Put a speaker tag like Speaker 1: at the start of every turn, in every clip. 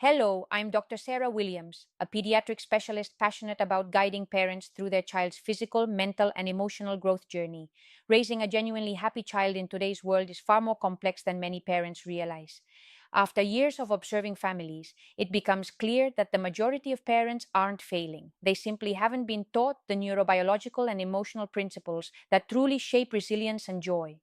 Speaker 1: Hello, I'm Dr. Sarah Williams, a pediatric specialist passionate about guiding parents through their child's physical, mental, and emotional growth journey. Raising a genuinely happy child in today's world is far more complex than many parents realize. After years of observing families, it becomes clear that the majority of parents aren't failing. They simply haven't been taught the neurobiological and emotional principles that truly shape resilience and joy.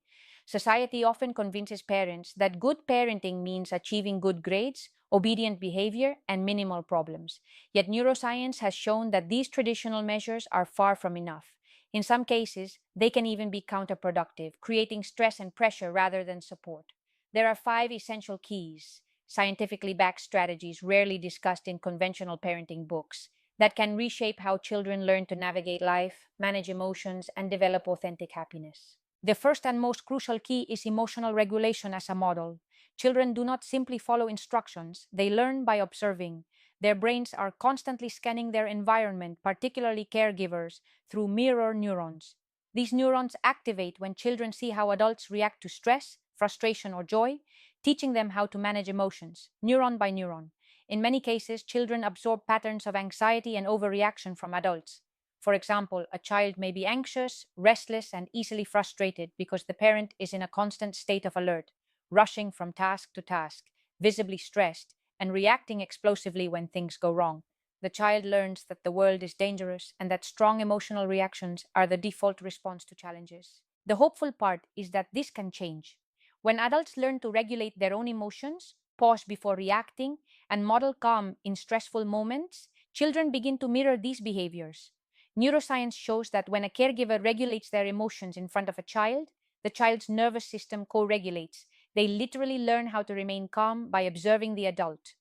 Speaker 1: Society often convinces parents that good parenting means achieving good grades, obedient behavior, and minimal problems. Yet neuroscience has shown that these traditional measures are far from enough. In some cases, they can even be counterproductive, creating stress and pressure rather than support. There are five essential keys, scientifically backed strategies rarely discussed in conventional parenting books, that can reshape how children learn to navigate life, manage emotions, and develop authentic happiness. The first and most crucial key is emotional regulation as a model. Children do not simply follow instructions, they learn by observing. Their brains are constantly scanning their environment, particularly caregivers, through mirror neurons. These neurons activate when children see how adults react to stress, frustration, or joy, teaching them how to manage emotions, neuron by neuron. In many cases, children absorb patterns of anxiety and overreaction from adults. For example, a child may be anxious, restless, and easily frustrated because the parent is in a constant state of alert, rushing from task to task, visibly stressed, and reacting explosively when things go wrong. The child learns that the world is dangerous and that strong emotional reactions are the default response to challenges. The hopeful part is that this can change. When adults learn to regulate their own emotions, pause before reacting, and model calm in stressful moments, children begin to mirror these behaviors. Neuroscience shows that when a caregiver regulates their emotions in front of a child, the child's nervous system co regulates. They literally learn how to remain calm by observing the adult.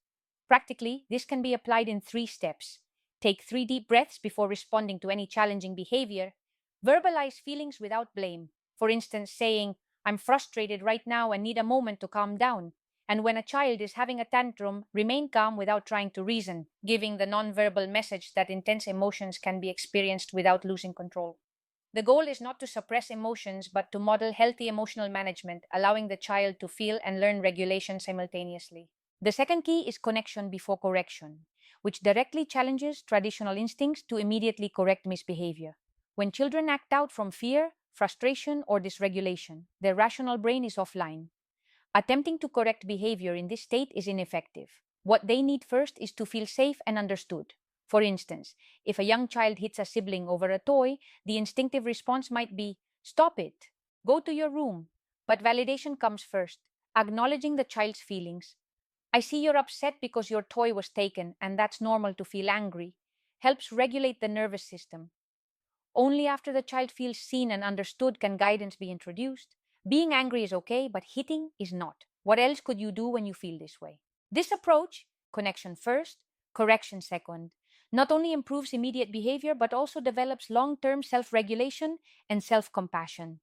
Speaker 1: Practically, this can be applied in three steps. Take 3 deep breaths before responding to any challenging behavior. Verbalize feelings without blame. For instance, saying, I'm frustrated right now and need a moment to calm down. And when a child is having a tantrum, remain calm without trying to reason, giving the nonverbal message that intense emotions can be experienced without losing control. The goal is not to suppress emotions, but to model healthy emotional management, allowing the child to feel and learn regulation simultaneously. The second key is connection before correction, which directly challenges traditional instincts to immediately correct misbehavior. When children act out from fear, frustration, or dysregulation, their rational brain is offline. Attempting to correct behavior in this state is ineffective. What they need first is to feel safe and understood. For instance, if a young child hits a sibling over a toy, the instinctive response might be, Stop it, go to your room. But validation comes first, acknowledging the child's feelings. I see you're upset because your toy was taken, and that's normal to feel angry, helps regulate the nervous system. Only after the child feels seen and understood can guidance be introduced. Being angry is okay, but hitting is not. What else could you do when you feel this way? This approach, connection first, correction second, not only improves immediate behavior but also develops long term self regulation and self compassion.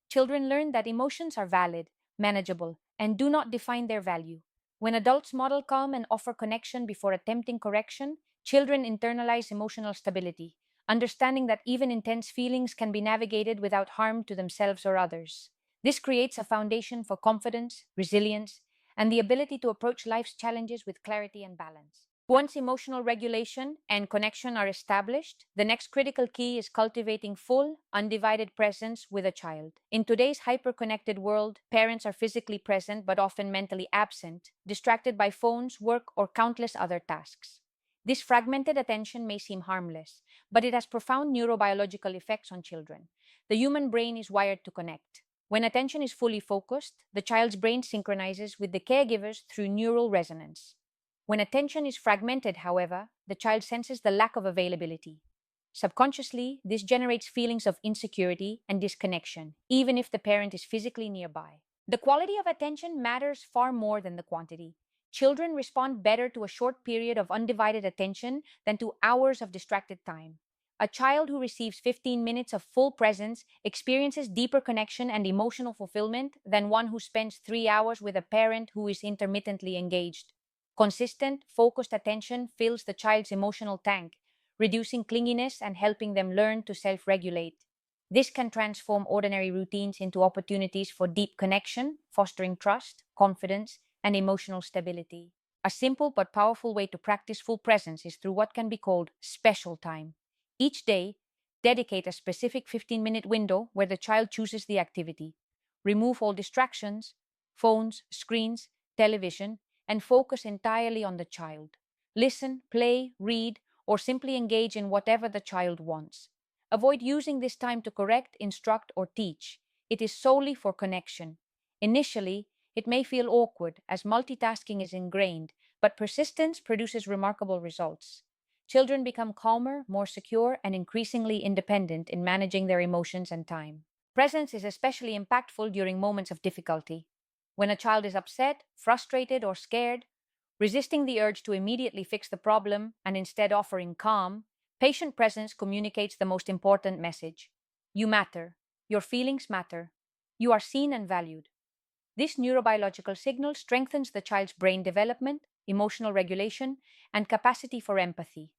Speaker 1: Children learn that emotions are valid, manageable, and do not define their value. When adults model calm and offer connection before attempting correction, children internalize emotional stability, understanding that even intense feelings can be navigated without harm to themselves or others. This creates a foundation for confidence, resilience, and the ability to approach life's challenges with clarity and balance. Once emotional regulation and connection are established, the next critical key is cultivating full, undivided presence with a child. In today's hyper-connected world, parents are physically present but often mentally absent, distracted by phones, work, or countless other tasks. This fragmented attention may seem harmless, but it has profound neurobiological effects on children. The human brain is wired to connect. When attention is fully focused, the child's brain synchronizes with the caregivers through neural resonance. When attention is fragmented, however, the child senses the lack of availability. Subconsciously, this generates feelings of insecurity and disconnection, even if the parent is physically nearby. The quality of attention matters far more than the quantity. Children respond better to a short period of undivided attention than to hours of distracted time. A child who receives 15 minutes of full presence experiences deeper connection and emotional fulfillment than one who spends 3 hours with a parent who is intermittently engaged. Consistent, focused attention fills the child's emotional tank, reducing clinginess and helping them learn to self regulate. This can transform ordinary routines into opportunities for deep connection, fostering trust, confidence, and emotional stability. A simple but powerful way to practice full presence is through what can be called special time. Each day, dedicate a specific 15-minute window where the child chooses the activity. Remove all distractions, phones, screens, television, and focus entirely on the child. Listen, play, read, or simply engage in whatever the child wants. Avoid using this time to correct, instruct, or teach. It is solely for connection. Initially, it may feel awkward as multitasking is ingrained, but persistence produces remarkable results. Children become calmer, more secure, and increasingly independent in managing their emotions and time. Presence is especially impactful during moments of difficulty. When a child is upset, frustrated, or scared, resisting the urge to immediately fix the problem and instead offering calm, patient presence communicates the most important message. You matter. Your feelings matter. You are seen and valued. This neurobiological signal strengthens the child's brain development, emotional regulation, and capacity for empathy.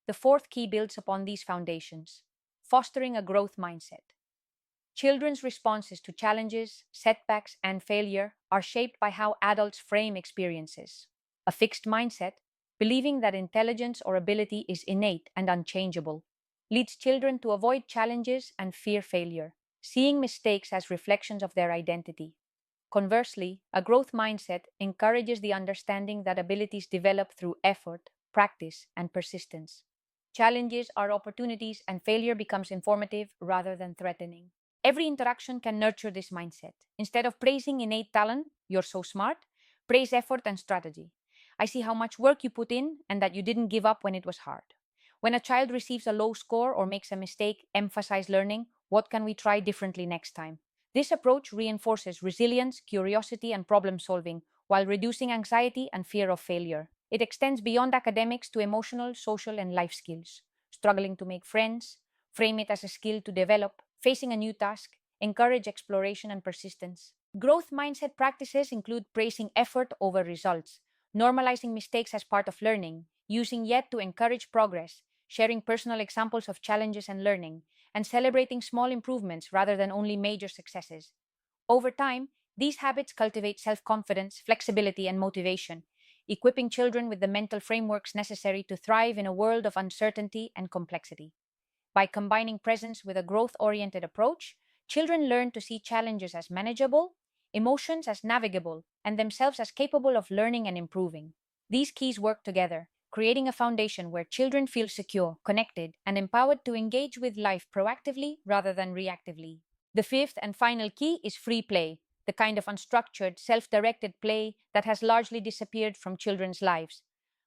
Speaker 1: The fourth key builds upon these foundations, fostering a growth mindset. Children's responses to challenges, setbacks, and failure are shaped by how adults frame experiences. A fixed mindset, believing that intelligence or ability is innate and unchangeable, leads children to avoid challenges and fear failure, seeing mistakes as reflections of their identity. Conversely, a growth mindset encourages the understanding that abilities develop through effort, practice, and persistence. Challenges are opportunities, and failure becomes informative rather than threatening. Every interaction can nurture this mindset. Instead of praising innate talent, you're so smart, praise effort and strategy. I see how much work you put in and that you didn't give up when it was hard. When a child receives a low score or makes a mistake, emphasize learning. What can we try differently next time? This approach reinforces resilience, curiosity, and problem solving while reducing anxiety and fear of failure. It extends beyond academics to emotional, social, and life skills. Struggling to make friends, frame it as a skill to develop, facing a new task, encourage exploration and persistence. Growth mindset practices include praising effort over results, normalizing mistakes as part of learning, using yet to encourage progress, sharing personal examples of challenges and learning, and celebrating small improvements rather than only major successes. Over time, these habits cultivate self confidence, flexibility, and motivation, equipping children with the mental frameworks necessary to thrive in a world of uncertainty and complexity. By combining presence with a growth oriented approach, children learn to see challenges as manageable, emotions as navigable, and themselves as capable of learning and improving. These keys work together, creating a foundation where children feel secure, connected, and empowered to engage with life proactively rather than reactively. The fifth and final key is free play, the kind of unstructured, self directed play that has largely disappeared from children's lives.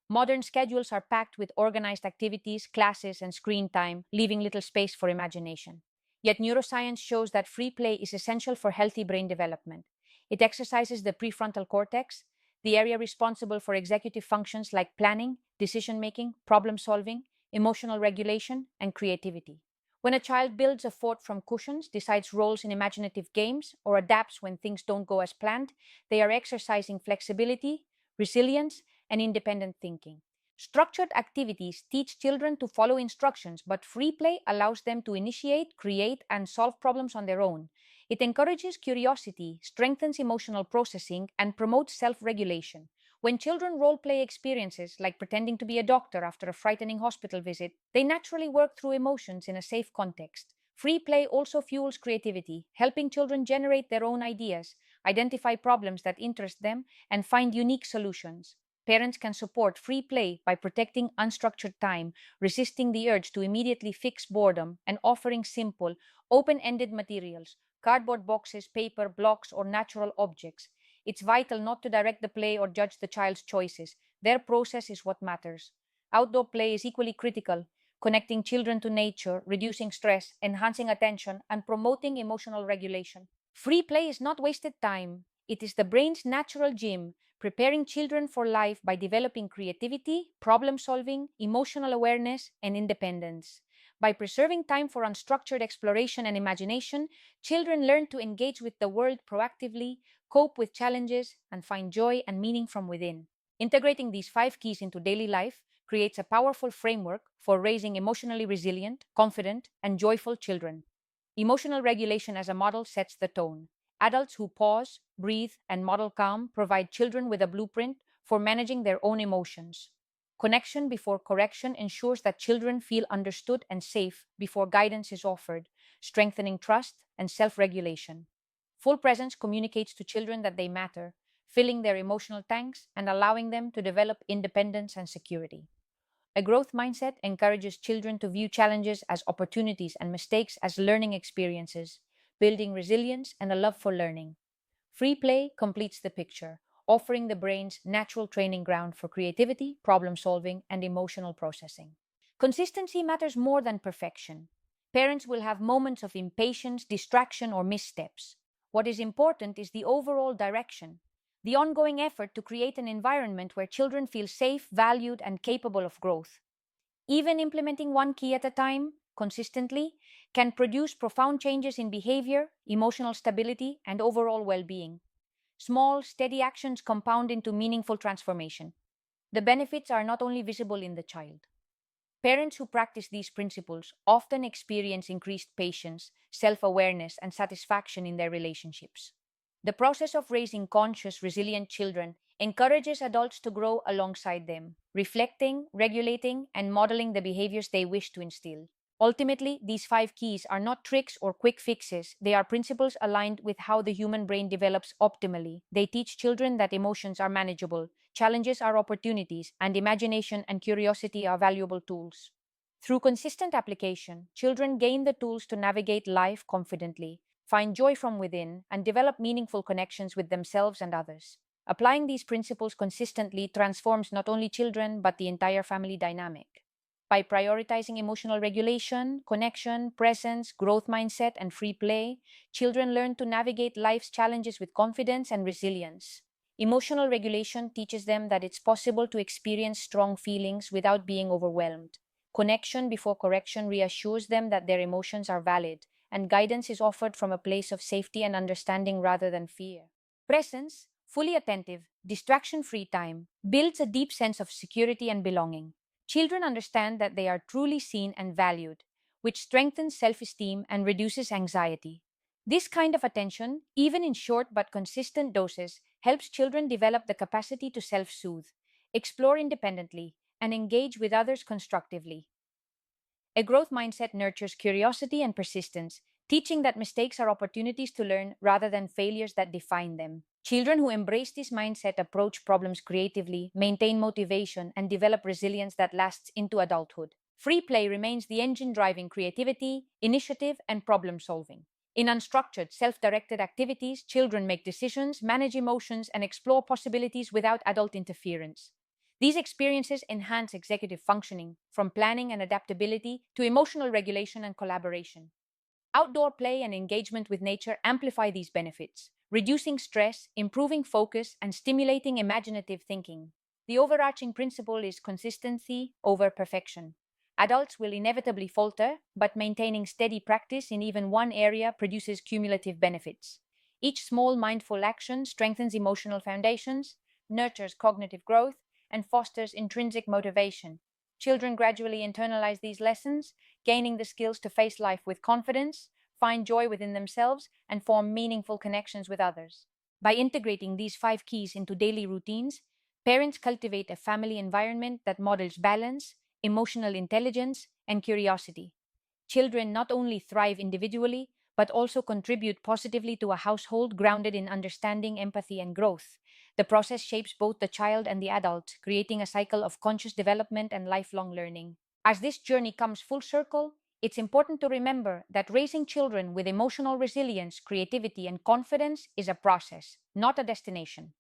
Speaker 1: Modern schedules are packed with organized activities, classes, and screen time, leaving little space for imagination. Yet neuroscience shows that free play is essential for healthy brain development. It exercises the prefrontal cortex, the area responsible for executive functions like planning, decision making, problem solving, emotional regulation, and creativity. When a child builds a fort from cushions, decides roles in imaginative games, or adapts when things don't go as planned, they are exercising flexibility, resilience, and independent thinking. Structured activities teach children to follow instructions, but free play allows them to initiate, create, and solve problems on their own. It encourages curiosity, strengthens emotional processing, and promotes self regulation. When children role play experiences, like pretending to be a doctor after a frightening hospital visit, they naturally work through emotions in a safe context. Free play also fuels creativity, helping children generate their own ideas, identify problems that interest them, and find unique solutions. Parents can support free play by protecting unstructured time, resisting the urge to immediately fix boredom, and offering simple, open ended materials, cardboard boxes, paper, blocks, or natural objects. It's vital not to direct the play or judge the child's choices. Their process is what matters. Outdoor play is equally critical, connecting children to nature, reducing stress, enhancing attention, and promoting emotional regulation. Free play is not wasted time. It is the brain's natural gym, preparing children for life by developing creativity, problem solving, emotional awareness, and independence. By preserving time for unstructured exploration and imagination, children learn to engage with the world proactively, cope with challenges, and find joy and meaning from within. Integrating these five keys into daily life creates a powerful framework for raising emotionally resilient, confident, and joyful children. Emotional regulation as a model sets the tone. Adults who pause, breathe, and model calm provide children with a blueprint for managing their own emotions. Connection before correction ensures that children feel understood and safe before guidance is offered, strengthening trust and self regulation. Full presence communicates to children that they matter, filling their emotional tanks and allowing them to develop independence and security. A growth mindset encourages children to view challenges as opportunities and mistakes as learning experiences, building resilience and a love for learning. Free play completes the picture, offering the brain's natural training ground for creativity, problem solving, and emotional processing. Consistency matters more than perfection. Parents will have moments of impatience, distraction, or missteps. What is important is the overall direction, the ongoing effort to create an environment where children feel safe, valued, and capable of growth. Even implementing one key at a time, consistently, can produce profound changes in behavior, emotional stability, and overall well being. Small, steady actions compound into meaningful transformation. The benefits are not only visible in the child. Parents who practice these principles often experience increased patience, self awareness, and satisfaction in their relationships. The process of raising conscious, resilient children encourages adults to grow alongside them, reflecting, regulating, and modeling the behaviors they wish to instill. Ultimately, these five keys are not tricks or quick fixes. They are principles aligned with how the human brain develops optimally. They teach children that emotions are manageable, challenges are opportunities, and imagination and curiosity are valuable tools. Through consistent application, children gain the tools to navigate life confidently, find joy from within, and develop meaningful connections with themselves and others. Applying these principles consistently transforms not only children but the entire family dynamic. By prioritizing emotional regulation, connection, presence, growth mindset, and free play, children learn to navigate life's challenges with confidence and resilience. Emotional regulation teaches them that it's possible to experience strong feelings without being overwhelmed. Connection before correction reassures them that their emotions are valid, and guidance is offered from a place of safety and understanding rather than fear. Presence, fully attentive, distraction free time, builds a deep sense of security and belonging. Children understand that they are truly seen and valued, which strengthens self esteem and reduces anxiety. This kind of attention, even in short but consistent doses, helps children develop the capacity to self soothe, explore independently, and engage with others constructively. A growth mindset nurtures curiosity and persistence, teaching that mistakes are opportunities to learn rather than failures that define them. Children who embrace this mindset approach problems creatively, maintain motivation, and develop resilience that lasts into adulthood. Free play remains the engine driving creativity, initiative, and problem solving. In unstructured, self directed activities, children make decisions, manage emotions, and explore possibilities without adult interference. These experiences enhance executive functioning, from planning and adaptability to emotional regulation and collaboration. Outdoor play and engagement with nature amplify these benefits, reducing stress, improving focus, and stimulating imaginative thinking. The overarching principle is consistency over perfection. Adults will inevitably falter, but maintaining steady practice in even one area produces cumulative benefits. Each small mindful action strengthens emotional foundations, nurtures cognitive growth, and fosters intrinsic motivation. Children gradually internalize these lessons, gaining the skills to face life with confidence, find joy within themselves, and form meaningful connections with others. By integrating these five keys into daily routines, parents cultivate a family environment that models balance, emotional intelligence, and curiosity. Children not only thrive individually, but also contribute positively to a household grounded in understanding, empathy, and growth. The process shapes both the child and the adult, creating a cycle of conscious development and lifelong learning. As this journey comes full circle, it's important to remember that raising children with emotional resilience, creativity, and confidence is a process, not a destination.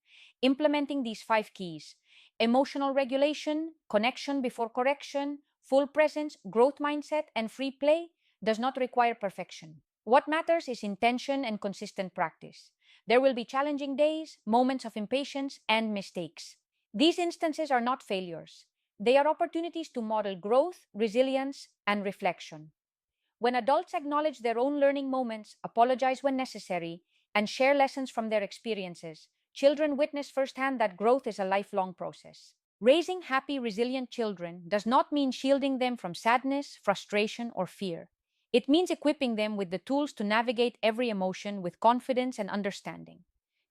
Speaker 1: Implementing these five keys: emotional regulation, connection before correction, full presence, growth mindset, and free play does not require perfection. What matters is intention and consistent practice. There will be challenging days, moments of impatience, and mistakes. These instances are not failures. They are opportunities to model growth, resilience, and reflection. When adults acknowledge their own learning moments, apologize when necessary, and share lessons from their experiences, children witness firsthand that growth is a lifelong process. Raising happy, resilient children does not mean shielding them from sadness, frustration, or fear. It means equipping them with the tools to navigate every emotion with confidence and understanding.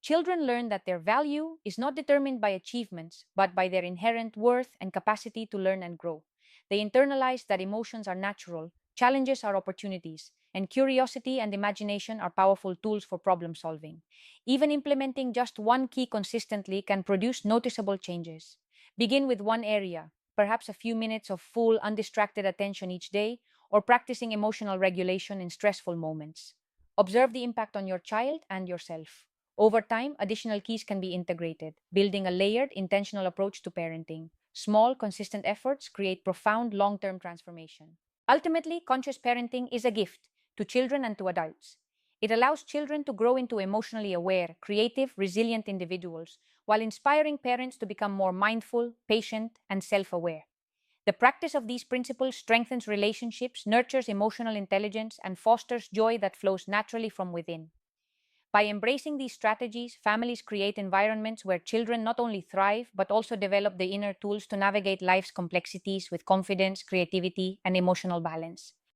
Speaker 1: Children learn that their value is not determined by achievements, but by their inherent worth and capacity to learn and grow. They internalize that emotions are natural, challenges are opportunities, and curiosity and imagination are powerful tools for problem solving. Even implementing just one key consistently can produce noticeable changes. Begin with one area, perhaps a few minutes of full, undistracted attention each day, or practicing emotional regulation in stressful moments. Observe the impact on your child and yourself. Over time, additional keys can be integrated, building a layered, intentional approach to parenting. Small, consistent efforts create profound long term transformation. Ultimately, conscious parenting is a gift to children and to adults. It allows children to grow into emotionally aware, creative, resilient individuals, while inspiring parents to become more mindful, patient, and self aware. The practice of these principles strengthens relationships, nurtures emotional intelligence, and fosters joy that flows naturally from within. By embracing these strategies, families create environments where children not only thrive, but also develop the inner tools to navigate life's complexities with confidence, creativity, and emotional balance.